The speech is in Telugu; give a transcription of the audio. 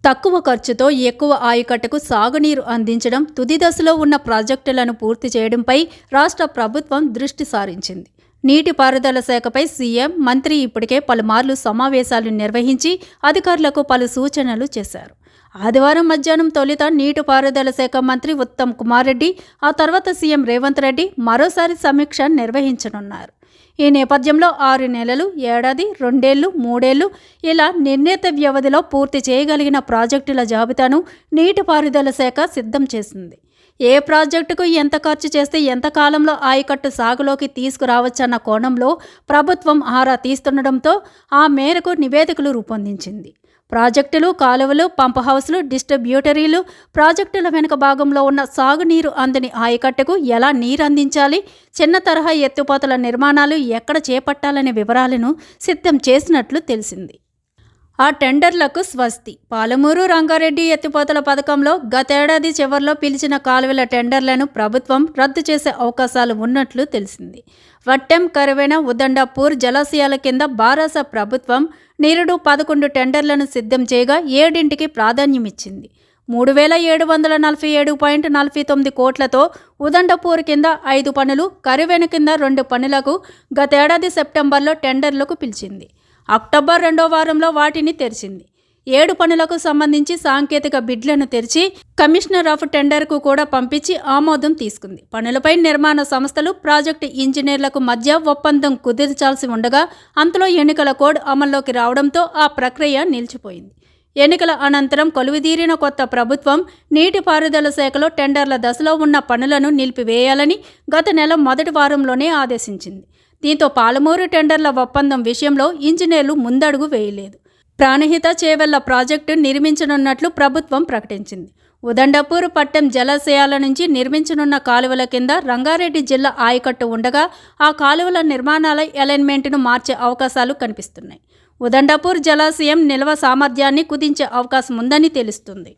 తక్కువ ఖర్చుతో ఎక్కువ ఆయకట్టుకు సాగునీరు అందించడం, తుది దశలో ఉన్న ప్రాజెక్టులను పూర్తి చేయడంపై రాష్ట్ర ప్రభుత్వం దృష్టి సారించింది. నీటిపారుదల శాఖపై సీఎం, మంత్రి ఇప్పటికే పలుమార్లు సమావేశాలు నిర్వహించి అధికారులకు పలు సూచనలు చేశారు. ఆదివారం మధ్యాహ్నం తొలుత నీటిపారుదల శాఖ మంత్రి ఉత్తమ్ కుమార్ రెడ్డి, ఆ తర్వాత సీఎం రేవంత్ రెడ్డి మరోసారి సమీక్ష నిర్వహించనున్నారు. ఈ నేపథ్యంలో 6 నెలలు, ఏడాది, 2 ఏళ్లు, 3 ఏళ్లు ఇలా నిర్ణీత వ్యవధిలో పూర్తి చేయగలిగిన ప్రాజెక్టుల జాబితాను నీటిపారుదల శాఖ సిద్ధం చేసింది. ఏ ప్రాజెక్టుకు ఎంత ఖర్చు చేస్తే ఎంత కాలంలో ఆయకట్టు సాగులోకి తీసుకురావచ్చన్న కోణంలో ప్రభుత్వం ఆరా తీస్తుండటంతో ఆ మేరకు నివేదికలు రూపొందించింది. ప్రాజెక్టులు, కాలువలు, పంప్ హౌస్లు, డిస్ట్రిబ్యూటరీలు, ప్రాజెక్టుల వెనుక భాగంలో ఉన్న సాగునీరు అందని ఆయకట్టుకు ఎలా నీరు అందించాలి, చిన్న తరహా ఎత్తిపోతల నిర్మాణాలు ఎక్కడ చేపట్టాలనే వివరాలను సిద్ధం చేసినట్లు తెలిసింది. ఆ టెండర్లకు స్వస్తి. పాలమూరు రంగారెడ్డి ఎత్తిపోతల పథకంలో గతేడాది చివరిలో పిలిచిన కాలువల టెండర్లను ప్రభుత్వం రద్దు చేసే అవకాశాలు ఉన్నట్లు తెలిసింది. వట్టెం, కరువెన, ఉదండాపూర్ జలాశయాల కింద బారాస ప్రభుత్వం నిరుడు 11 టెండర్లను సిద్ధం చేయగా 7ంటికి ప్రాధాన్యమిచ్చింది. 3747.49 కోట్లతో ఉదండపూర్ కింద 5 పనులు, కరువెన కింద 2 పనులకు గతేడాది సెప్టెంబర్లో టెండర్లకు పిలిచింది. అక్టోబర్ 2వ వారంలో వాటిని తెరిచింది. 7 పనులకు సంబంధించి సాంకేతిక బిడ్లను తెరిచి కమిషనర్ ఆఫ్ టెండర్కు కూడా పంపించి ఆమోదం తీసుకుంది. పనులపై నిర్మాణ సంస్థలు, ప్రాజెక్టు ఇంజనీర్లకు మధ్య ఒప్పందం కుదిర్చాల్సి ఉండగా అంతలో ఎన్నికల కోడ్ అమల్లోకి రావడంతో ఆ ప్రక్రియ నిలిచిపోయింది. ఎన్నికల అనంతరం కొలువుదీరిన కొత్త ప్రభుత్వం నీటిపారుదల శాఖలో టెండర్ల దశలో ఉన్న పనులను నిలిపివేయాలని గత నెల మొదటి వారంలోనే ఆదేశించింది. దీంతో పాలమూరు టెండర్ల ఒప్పందం విషయంలో ఇంజనీర్లు ముందడుగు వేయలేదు. ప్రాణహిత చేవెళ్ల ప్రాజెక్టు నిర్మించనున్నట్లు ప్రభుత్వం ప్రకటించింది. ఉదండపూర్, పట్టెం జలాశయాల నుంచి నిర్మించనున్న కాలువల కింద రంగారెడ్డి జిల్లా ఆయకట్టు ఉండగా ఆ కాలువల నిర్మాణాల అలైన్మెంట్ను మార్చే అవకాశాలు కనిపిస్తున్నాయి. ఉదండపూర్ జలాశయం నిల్వ సామర్థ్యాన్ని కుదించే అవకాశం ఉందని తెలుస్తుంది.